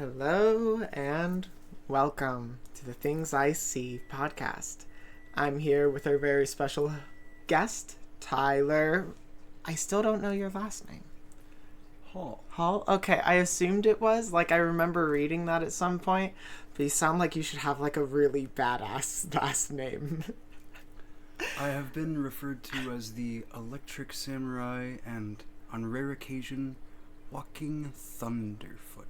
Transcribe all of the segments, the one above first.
Hello and welcome to the Things I See podcast. I'm here with our very special guest, Tyler. I still don't know your last name. Hall? Okay, I assumed it was. I remember reading that at some point. But you sound like you should have, a really badass last name. I have been referred to as the Electric Samurai and, on rare occasion, Walking Thunderfoot.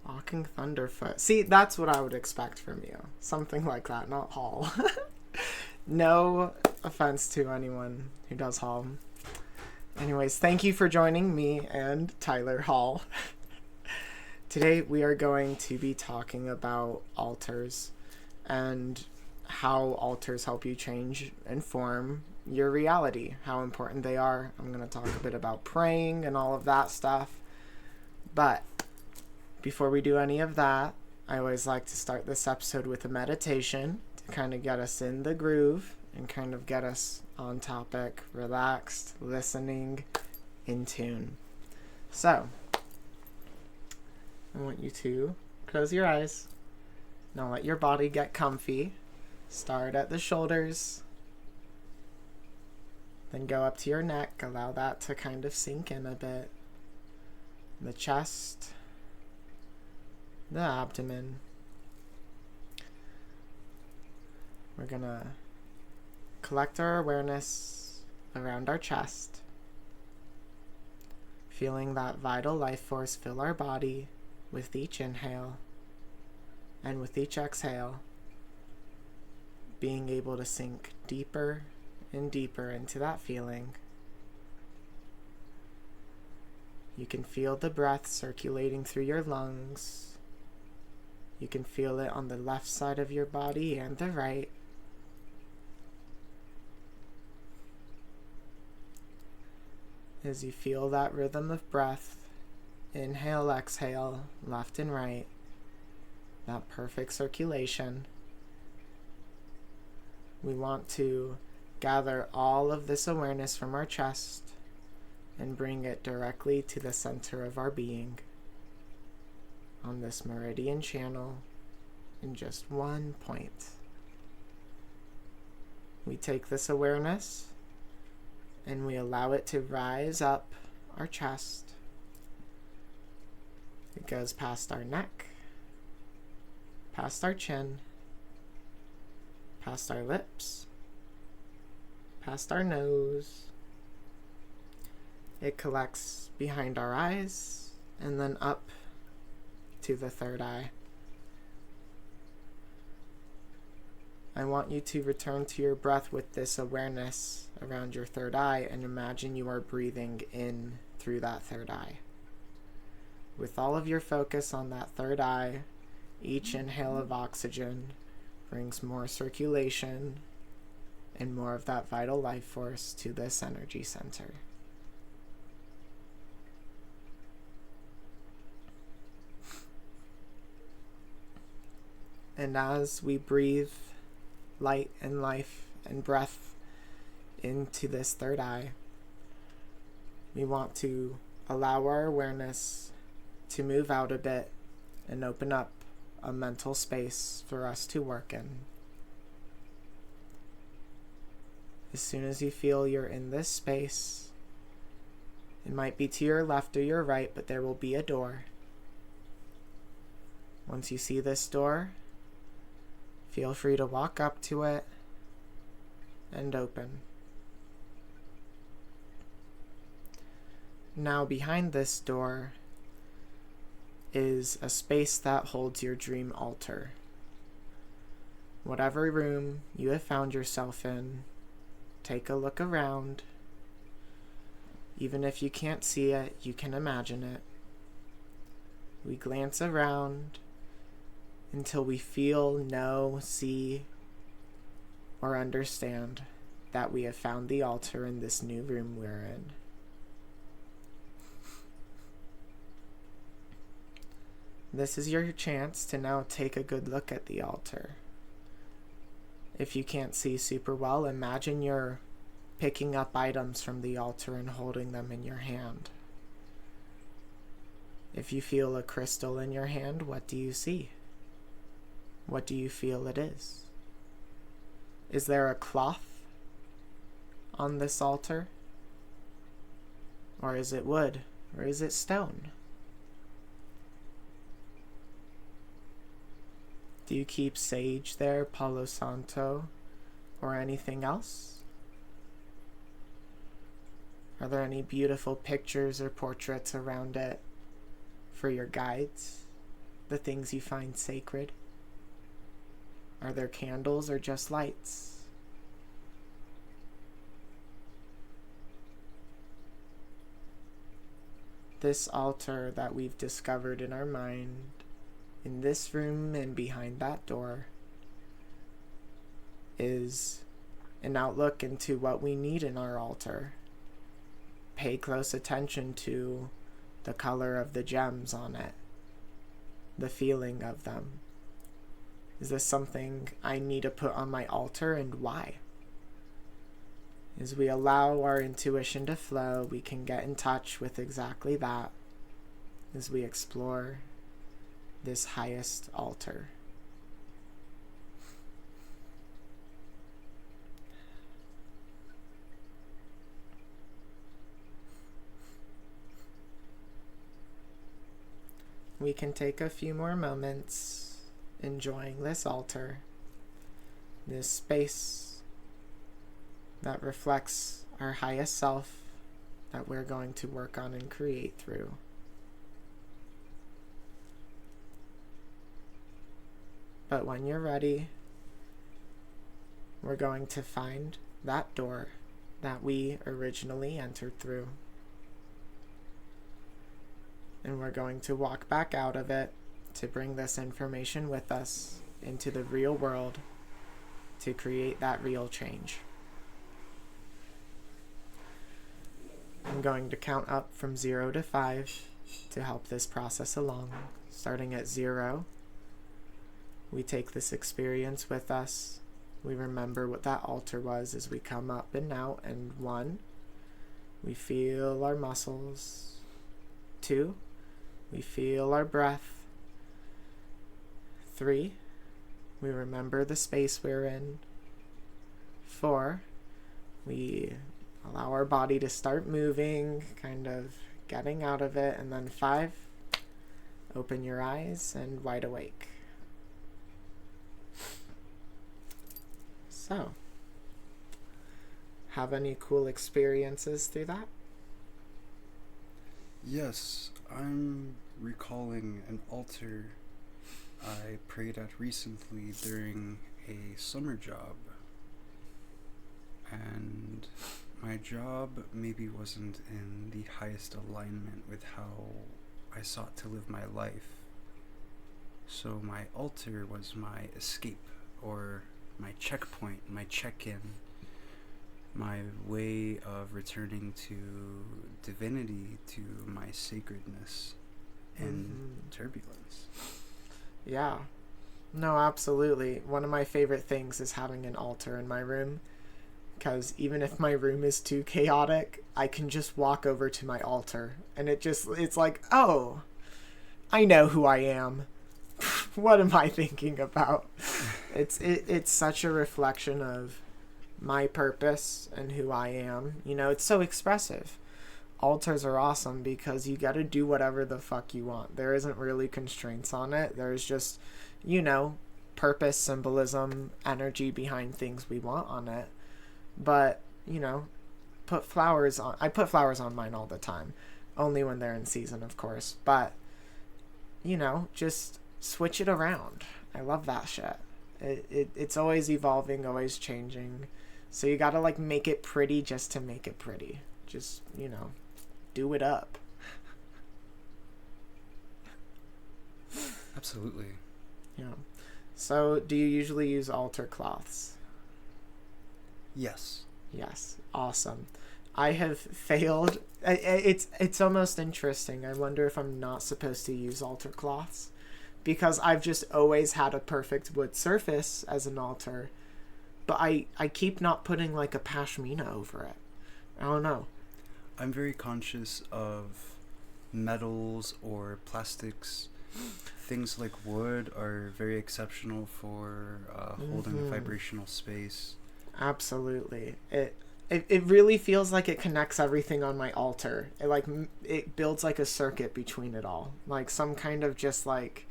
Walking Thunderfoot. See, that's what I would expect from you. Something like that, not Hall. No offense to anyone who does Hall. Anyways, thank you for joining me and Tyler Hall. Today we are going to be talking about altars and how altars help you change and form your reality, how important they are. I'm going to talk a bit about praying and all of that stuff. But before we do any of that, I always like to start this episode with a meditation to kind of get us in the groove and kind of get us on topic, relaxed, listening, in tune. So, I want you to close your eyes. Now let your body get comfy. Start at the shoulders. Then go up to your neck. Allow that to kind of sink in a bit. The chest. The abdomen. We're gonna collect our awareness around our chest, feeling that vital life force fill our body with each inhale, and with each exhale, being able to sink deeper and deeper into that feeling. You can feel the breath circulating through your lungs. You can feel it on the left side of your body and the right. As you feel that rhythm of breath, inhale, exhale, left and right, that perfect circulation, we want to gather all of this awareness from our chest and bring it directly to the center of our being on this meridian channel in just one point. We take this awareness and we allow it to rise up our chest. It goes past our neck, past our chin, past our lips, past our nose. It collects behind our eyes and then up to the third eye. I want you to return to your breath with this awareness around your third eye and imagine you are breathing in through that third eye. With all of your focus on that third eye, each inhale of oxygen brings more circulation and more of that vital life force to this energy center. And as we breathe light and life and breath into this third eye, we want to allow our awareness to move out a bit and open up a mental space for us to work in. As soon as you feel you're in this space, it might be to your left or your right, but there will be a door. Once you see this door, feel free to walk up to it and open. Now behind this door is a space that holds your dream altar. Whatever room you have found yourself in, take a look around. Even if you can't see it, you can imagine it. We glance around until we feel, know, see, or understand that we have found the altar in this new room we're in. This is your chance to now take a good look at the altar. If you can't see super well, imagine you're picking up items from the altar and holding them in your hand. If you feel a crystal in your hand, what do you see? What do you feel it is? Is there a cloth on this altar? Or is it wood? Or is it stone? Do you keep sage there, Palo Santo, or anything else? Are there any beautiful pictures or portraits around it for your guides, the things you find sacred? Are there candles or just lights? This altar that we've discovered in our mind, in this room and behind that door, is an outlook into what we need in our altar. Pay close attention to the color of the gems on it, the feeling of them. Is this something I need to put on my altar, and why? As we allow our intuition to flow, we can get in touch with exactly that as we explore this highest altar. We can take a few more moments enjoying this altar, this space that reflects our highest self that we're going to work on and create through. But when you're ready, we're going to find that door that we originally entered through. And we're going to walk back out of it to bring this information with us into the real world to create that real change. I'm going to count up from 0 to 5 to help this process along. Starting at 0, we take this experience with us. We remember what that altar was as we come up and out. And 1, we feel our muscles. 2, we feel our breath. 3, we remember the space we're in. 4, we allow our body to start moving, kind of getting out of it. And then 5, open your eyes and wide awake. So, have any cool experiences through that? Yes, I'm recalling an altar I prayed at recently during a summer job. And my job maybe wasn't in the highest alignment with how I sought to live my life. So my altar was my escape, or my checkpoint, my check-in, my way of returning to divinity, to my sacredness in turbulence. Yeah. No, absolutely. One of my favorite things is having an altar in my room, because even if my room is too chaotic, I can just walk over to my altar and it's like, oh, I know who I am. What am I thinking about? It's such a reflection of my purpose and who I am. You know, it's so expressive. Altars are awesome because you got to do whatever the fuck you want. There isn't really constraints on it. There's just, you know, purpose, symbolism, energy behind things we want on it. But, you know, put flowers on. I put flowers on mine all the time. Only when they're in season, of course. But, you know, just switch it around. I love that shit. It's always evolving, always changing. So you gotta, like, make it pretty just to make it pretty. Just, you know, do it up. Absolutely. Yeah. So, do you usually use altar cloths? Yes. Yes. Awesome. I have failed. It's almost interesting. I wonder if I'm not supposed to use altar cloths, because I've just always had a perfect wood surface as an altar, but I keep not putting like a pashmina over it. I don't know. I'm very conscious of metals or plastics. Things like wood are very exceptional for holding a vibrational space. Absolutely. It really feels like it connects everything on my altar. It builds like a circuit between it all. Like some kind of just like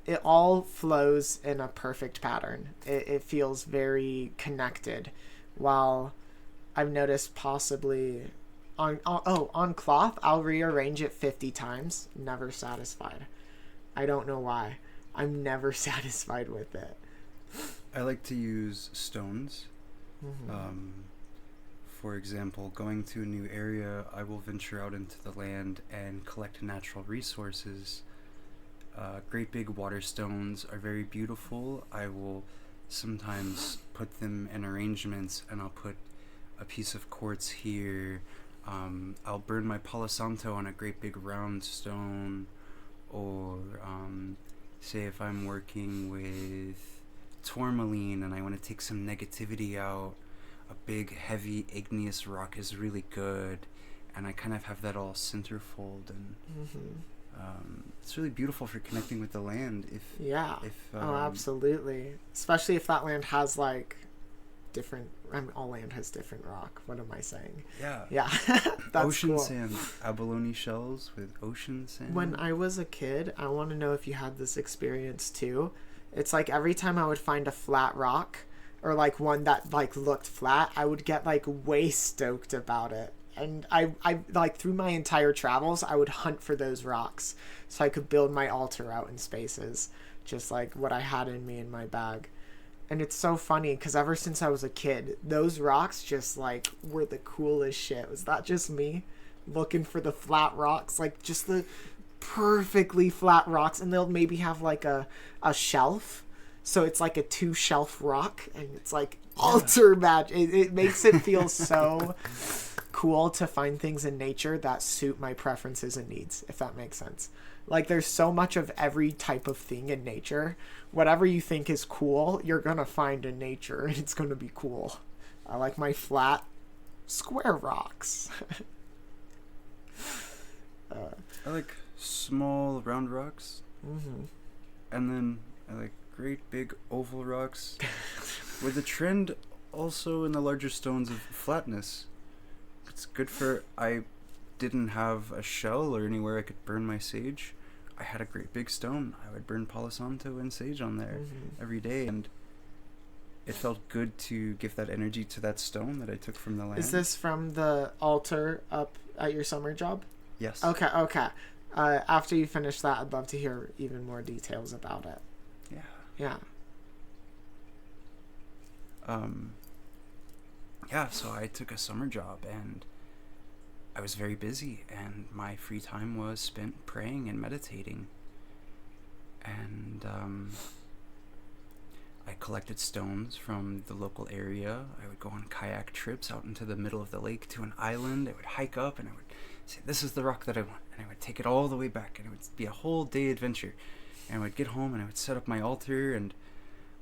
it all flows in a perfect pattern. It feels very connected. While I've noticed possibly on cloth, I'll rearrange it 50 times, never satisfied. I don't know why. I'm never satisfied with it. I like to use stones. For example, going to a new area, I will venture out into the land and collect natural resources. Great big water stones are very beautiful. I will sometimes put them in arrangements, and I'll put a piece of quartz here. I'll burn my Palo Santo on a great big round stone, or say if I'm working with tourmaline and I want to take some negativity out, a big heavy igneous rock is really good, and I kind of have that all centerfold, and it's really beautiful for connecting with the land. Oh, absolutely. Especially if that land has like different. I mean, all land has different rock. What am I saying? Yeah. That's ocean cool. Sand, abalone shells with ocean sand. When I was a kid, I want to know if you had this experience too. It's like every time I would find a flat rock or like one that like looked flat, I would get like way stoked about it. And I like through my entire travels, I would hunt for those rocks so I could build my altar out in spaces, just like what I had in me in my bag. And it's so funny because ever since I was a kid, those rocks just like were the coolest shit. Was that just me looking for the flat rocks? Like just the perfectly flat rocks, and they'll maybe have like a shelf. So it's like a 2-shelf rock, and it's like altar magic. It makes it feel so cool to find things in nature that suit my preferences and needs, if that makes sense. Like there's so much of every type of thing in nature. Whatever you think is cool, you're gonna find in nature, and it's gonna be cool. I like my flat square rocks. I like small round rocks, and then I like great big oval rocks with the trend also in the larger stones of flatness. It's good for, I didn't have a shell or anywhere I could burn my sage. I had a great big stone. I would burn Palo Santo and sage on there every day, and it felt good to give that energy to that stone that I took from the land. Is this from the altar up at your summer job? Yes. Okay. After you finish that, I'd love to hear even more details about it. Yeah. So I took a summer job, and I was very busy, and my free time was spent praying and meditating. And I collected stones from the local area. I would go on kayak trips out into the middle of the lake to an island. I would hike up, and I would say, this is the rock that I want. And I would take it all the way back, and it would be a whole day adventure. And I would get home, and I would set up my altar, and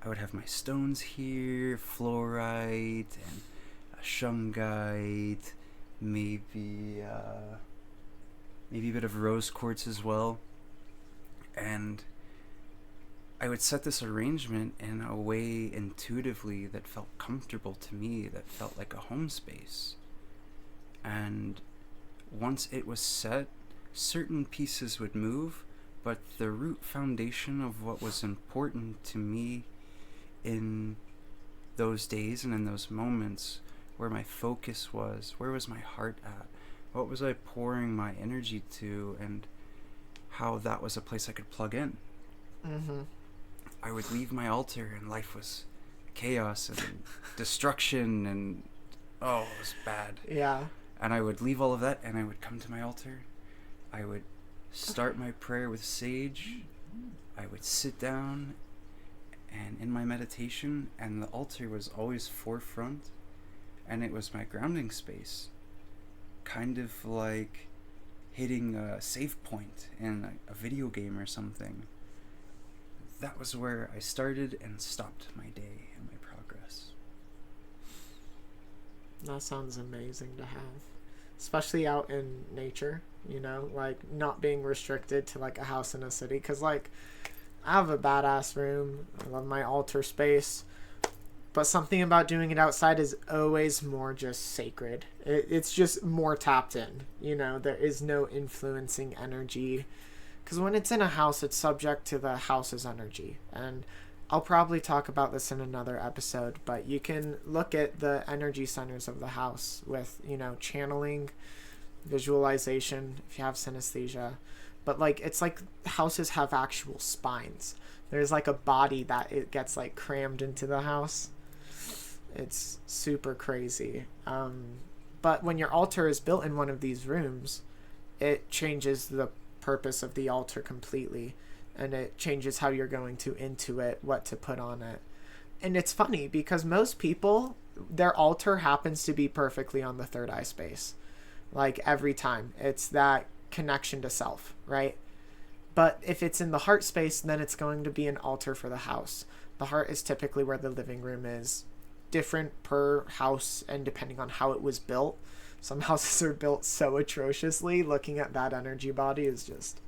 I would have my stones here, fluorite and shungite, maybe a bit of rose quartz as well. And I would set this arrangement in a way intuitively that felt comfortable to me, that felt like a home space. And once it was set, certain pieces would move, but the root foundation of what was important to me in those days and in those moments, where my focus was, where was my heart at, what was I pouring my energy to, and how that was a place I could plug in. I would leave my altar, and life was chaos and destruction, and it was bad. Yeah. And I would leave all of that, and I would come to my altar. I would start my prayer with sage. I would sit down and in my meditation, and the altar was always forefront, and it was my grounding space, kind of like hitting a save point in a video game or something. That was where I started and stopped my day and my progress. That sounds amazing to have. especially out in nature, you know, like not being restricted to like a house in a city. Because like I have a badass room, I love my altar space, but something about doing it outside is always more just sacred. It's just more tapped in, you know. There is no influencing energy, because when it's in a house, it's subject to the house's energy. And I'll probably talk about this in another episode, but you can look at the energy centers of the house with, you know, channeling, visualization, if you have synesthesia. But like, it's like houses have actual spines. There's like a body that it gets like crammed into the house. It's super crazy. But when your altar is built in one of these rooms, it changes the purpose of the altar completely, and it changes how you're going to intuit what to put on it. And it's funny because most people, their altar happens to be perfectly on the third eye space. Like every time. It's that connection to self, right? But if it's in the heart space, then it's going to be an altar for the house. The heart is typically where the living room is. Different per house and depending on how it was built. Some houses are built so atrociously. Looking at that energy body is just...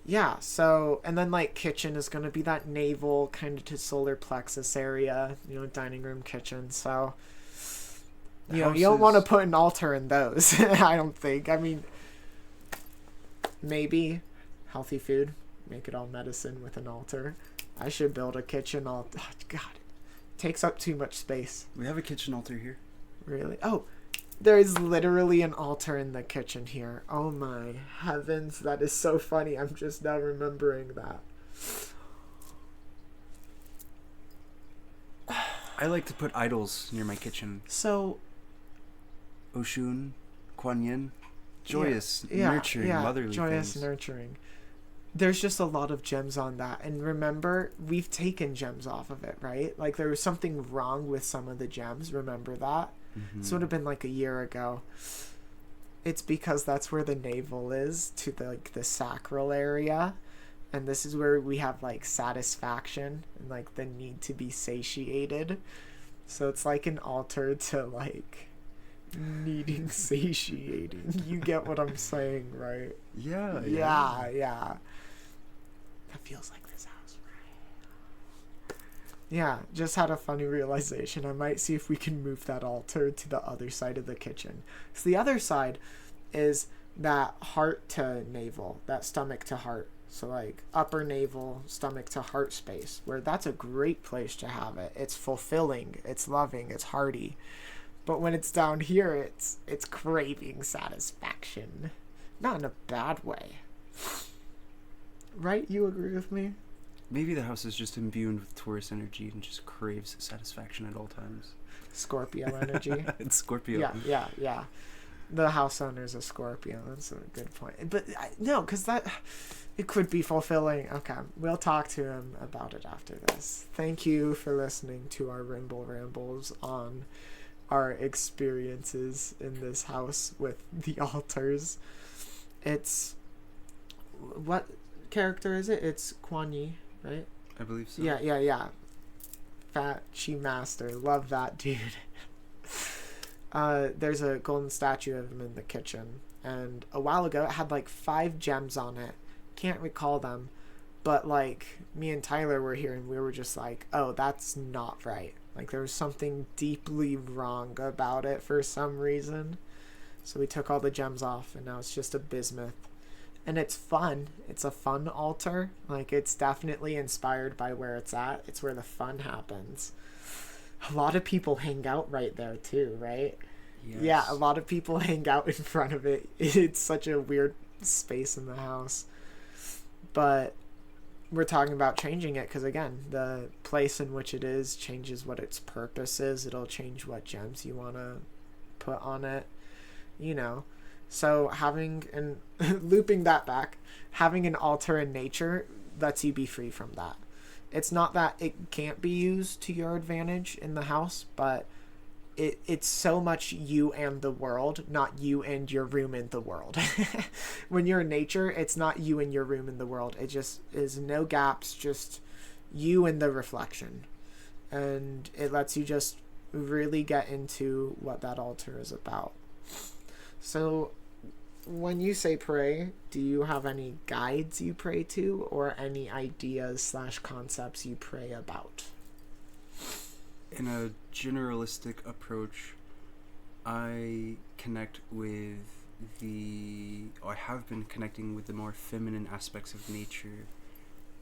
yeah, so, and then like kitchen is going to be that navel kind of to solar plexus area, you know, dining room, kitchen. So, you know, you don't want to put an altar in those. I don't think. I mean, maybe healthy food, make it all medicine with an altar. I should build a kitchen altar. Oh, God, it takes up too much space. We have a kitchen altar here. Really? Oh, there's literally an altar in the kitchen here. Oh my heavens, that is so funny. I'm just now remembering that. I like to put idols near my kitchen. So, Oshun, Kuan Yin, joyous, nurturing, motherly joyous, things. nurturing. There's just a lot of gems on that. And remember, we've taken gems off of it, right? Like there was something wrong with some of the gems. Remember that? Mm-hmm. This would have been like a year ago. It's because that's where the navel is, to the sacral area. And this is where we have like satisfaction and like the need to be satiated. So it's like an altar to like needing satiating. You get what I'm saying, right? Yeah. That feels like this house, right? Yeah, just had a funny realization. I might see if we can move that altar to the other side of the kitchen. So the other side is that heart to navel, that stomach to heart. So like upper navel, stomach to heart space, where that's a great place to have it. It's fulfilling, it's loving, it's hearty. But when it's down here, it's craving satisfaction. Not in a bad way. Right? You agree with me? Maybe the house is just imbued with Taurus energy and just craves satisfaction at all times. Scorpio energy. It's Scorpio. Yeah. The house owner's a Scorpio. That's a good point. But no, because it could be fulfilling. Okay, we'll talk to him about it after this. Thank you for listening to our rambles on our experiences in this house with the altars. It's... What character is it? It's Kuan Yi, right? I believe so. Yeah. Fat Chi Master. Love that dude. There's a golden statue of him in the kitchen. And a while ago, it had like 5 gems on it. Can't recall them. But like, me and Tyler were here and we were just like, oh, that's not right. Like, there was something deeply wrong about it for some reason. So we took all the gems off and now it's just a bismuth. And it's fun. It's a fun altar. Like, it's definitely inspired by where it's at. It's where the fun happens. A lot of people hang out right there too, right? Yes. Yeah, a lot of people hang out in front of it. It's such a weird space in the house. But we're talking about changing it because, again, the place in which it is changes what its purpose is. It'll change what gems you want to put on it, you know. So looping that back, having an altar in nature lets you be free from that. It's not that it can't be used to your advantage in the house, but it's so much you and the world, not you and your room in the world. When you're in nature, it's not you and your room in the world. It just is no gaps, just you and the reflection. and it lets you just really get into what that altar is about. So when you say pray, do you have any guides you pray to, or any ideas / concepts you pray about? In a generalistic approach, I connect with I have been connecting with the more feminine aspects of nature,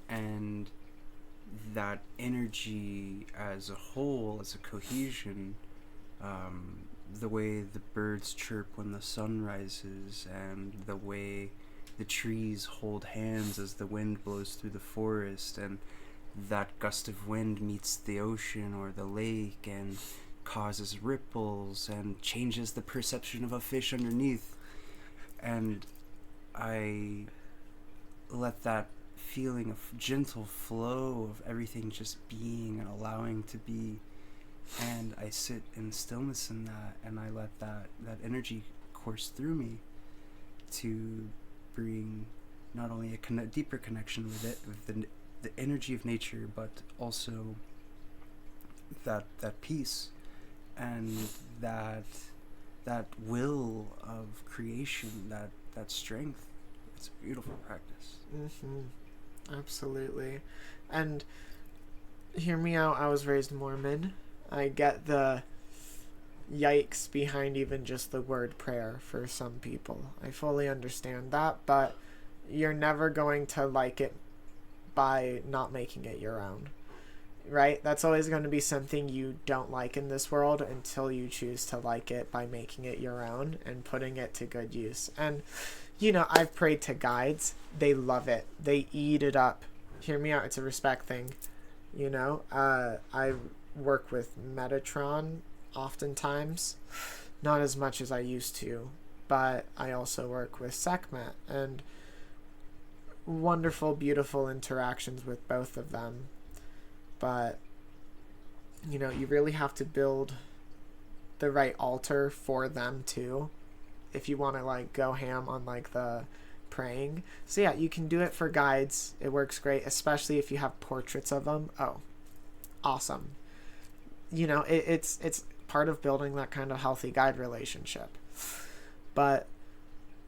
and that energy as a whole, as a cohesion, the way the birds chirp when the sun rises, and the way the trees hold hands as the wind blows through the forest, and that gust of wind meets the ocean or the lake and causes ripples and changes the perception of a fish underneath. And I let that feeling of gentle flow of everything just being and allowing to be, and I sit in stillness in that, and I let that energy course through me to bring not only a deeper connection with it, with the energy of nature, but also that peace and that will of creation, that strength. It's a beautiful practice. Absolutely. And hear me out, I was raised Mormon. I get the yikes behind even just the word prayer for some people. I fully understand that, but you're never going to like it by not making it your own, right? That's always going to be something you don't like in this world until you choose to like it by making it your own and putting it to good use. And, you know, I've prayed to guides. They love it. They eat it up. Hear me out. It's a respect thing, you know? I work with Metatron oftentimes, not as much as I used to, but I also work with Sekhmet, and wonderful, beautiful interactions with both of them. But, you know, you really have to build the right altar for them too, if you want to like go ham on like the praying. So yeah, you can do it for guides. It works great, especially if you have portraits of them. Oh, awesome. You know, it's part of building that kind of healthy guide relationship. But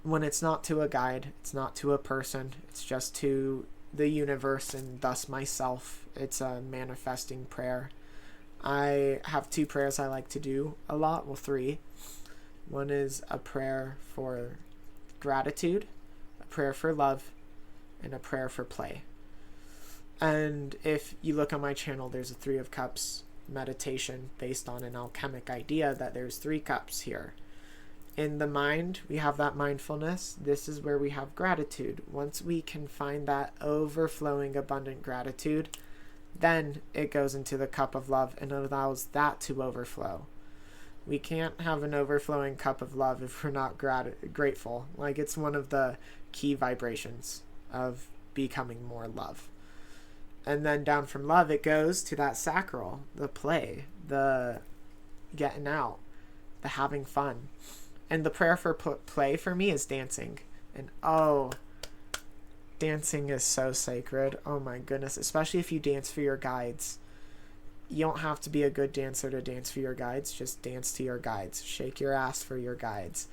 when it's not to a guide, it's not to a person, it's just to the universe and thus myself, it's a manifesting prayer. I have 2 prayers I like to do a lot. Well, 3. One is a prayer for gratitude, a prayer for love, and a prayer for play. And if you look on my channel, there's a 3 of Cups meditation based on an alchemic idea that there's 3 cups here. In the mind, we have that mindfulness. This is where we have gratitude. Once we can find that overflowing, abundant gratitude, then it goes into the cup of love and allows that to overflow. We can't have an overflowing cup of love if we're not grateful. Like, it's one of the key vibrations of becoming more love. And then down from love, it goes to that sacral, the play, the getting out, the having fun. And the prayer for play for me is dancing. And dancing is so sacred. Oh my goodness. Especially if you dance for your guides. You don't have to be a good dancer to dance for your guides. Just dance to your guides. Shake your ass for your guides.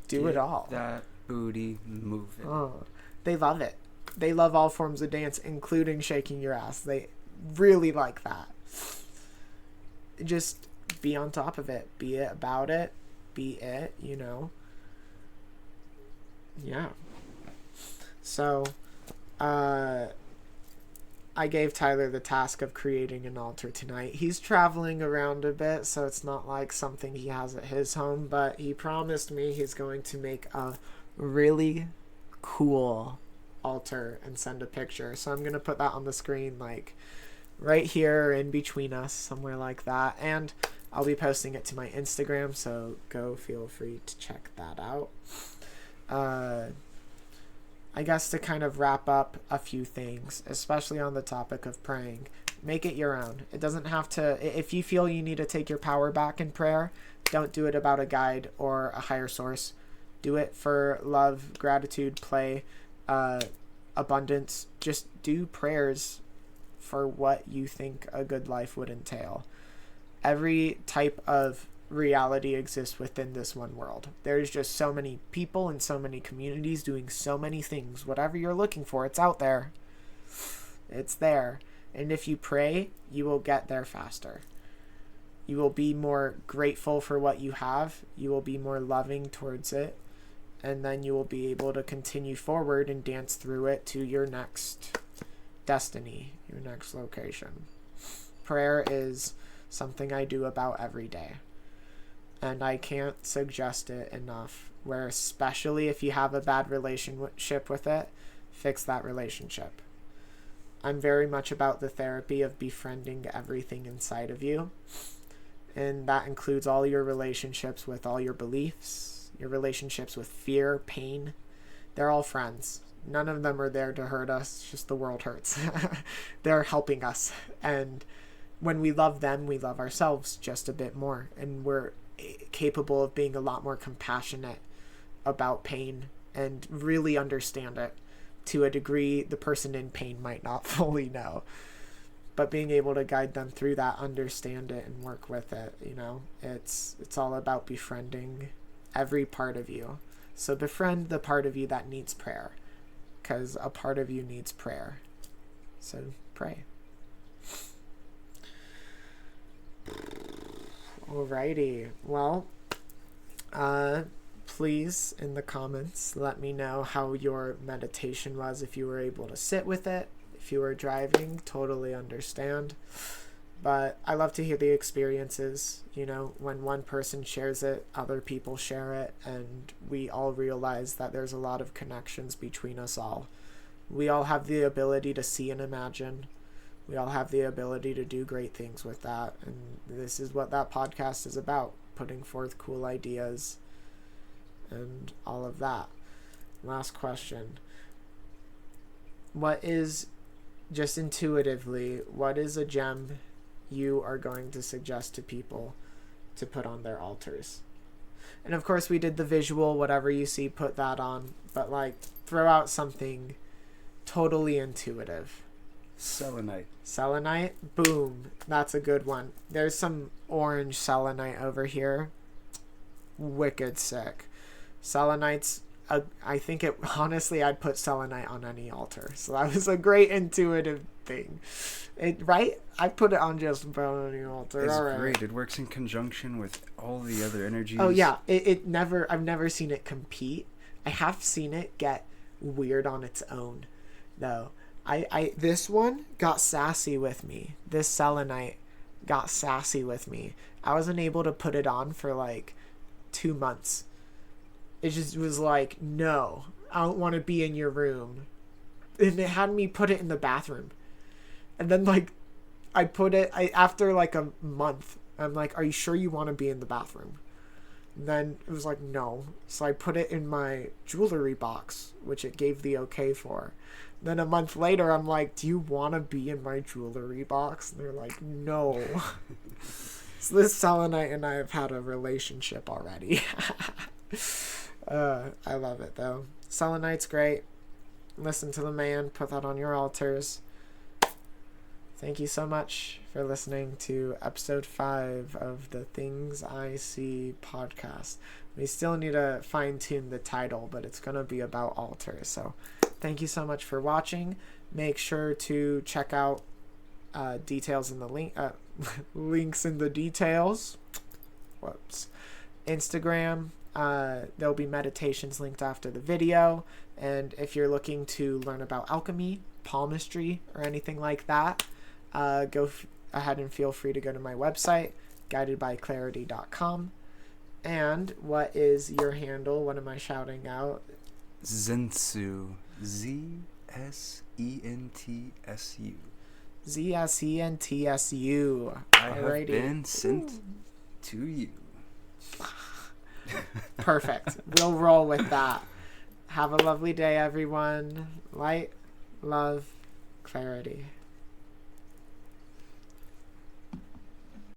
Do it all. That booty moving. Oh, they love it. They love all forms of dance, including shaking your ass. They really like that. Just be on top of it. Be it about it. Be it, you know. Yeah. So, I gave Tyler the task of creating an altar tonight. He's traveling around a bit, so it's not like something he has at his home, but he promised me he's going to make a really cool altar and send a picture. So I'm going to put that on the screen, like right here in between us, somewhere like that. And I'll be posting it to my Instagram, so go feel free to check that out. I guess to kind of wrap up a few things, especially on the topic of praying, make it your own. It doesn't have to, if you feel you need to take your power back in prayer, don't do it about a guide or a higher source. Do it for love, gratitude, play, abundance. Just do prayers for what you think a good life would entail. Every type of reality exists within this one world. There's just so many people and so many communities doing so many things. Whatever you're looking for, it's out there. It's there. And if you pray, you will get there faster. You will be more grateful for what you have. You will be more loving towards it. And then you will be able to continue forward and dance through it to your next destiny, your next location. Prayer is something I do about every day. And I can't suggest it enough, where especially if you have a bad relationship with it, fix that relationship. I'm very much about the therapy of befriending everything inside of you. And that includes all your relationships with all your beliefs, your relationships with fear, pain. They're all friends. None of them are there to hurt us, it's just the world hurts. They're helping us. And when we love them, we love ourselves just a bit more. And we're capable of being a lot more compassionate about pain and really understand it to a degree the person in pain might not fully know. But being able to guide them through that, understand it, and work with it, it's all about befriending every part of you. So befriend the part of you that needs prayer, because a part of you needs prayer. So pray. Alrighty. Well, please in the comments let me know how your meditation was, if you were able to sit with it. If you were driving, totally understand. But I love to hear the experiences. When one person shares it, other people share it, and we all realize that there's a lot of connections between us all. We all have the ability to see and imagine. We all have the ability to do great things with that. And this is what that podcast is about, putting forth cool ideas and all of that. Last question. Just intuitively, what is a gem you are going to suggest to people to put on their altars? And of course we did the visual, whatever you see, put that on. But throw out something totally intuitive. Selenite, boom, that's a good one. There's some orange selenite over here, wicked sick. Selenite's I think honestly I'd put selenite on any altar, so that was a great intuitive thing. Right, I put it on just about any altar. It's great. It works in conjunction with all the other energies. Oh yeah, I've never seen it compete. I have seen it get weird on its own though. This one got sassy with me. This selenite got sassy with me. I wasn't able to put it on for 2 months. It just was no, I don't want to be in your room. And it had me put it in the bathroom. And then I put it, after a month, I'm like, are you sure you want to be in the bathroom? And then it was no. So I put it in my jewelry box, which it gave the okay for. Then a month later, I'm like, do you want to be in my jewelry box? And they're like, no. So this selenite and I have had a relationship already. I love it, though. Selenite's great. Listen to the man. Put that on your altars. Thank you so much for listening to episode 5 of the Things I See podcast. We still need to fine-tune the title, but it's going to be about altars. So thank you so much for watching. Make sure to check out details in the links in the details. Whoops. Instagram. There'll be meditations linked after the video. And if you're looking to learn about alchemy, palmistry, or anything like that, go ahead and feel free to go to my website, guidedbyclarity.com. And what is your handle? What am I shouting out? Zentsu. ZSENTSU. ZSENTSU. I have been sent to you. Perfect. We'll roll with that. Have a lovely day, everyone. Light, love, clarity.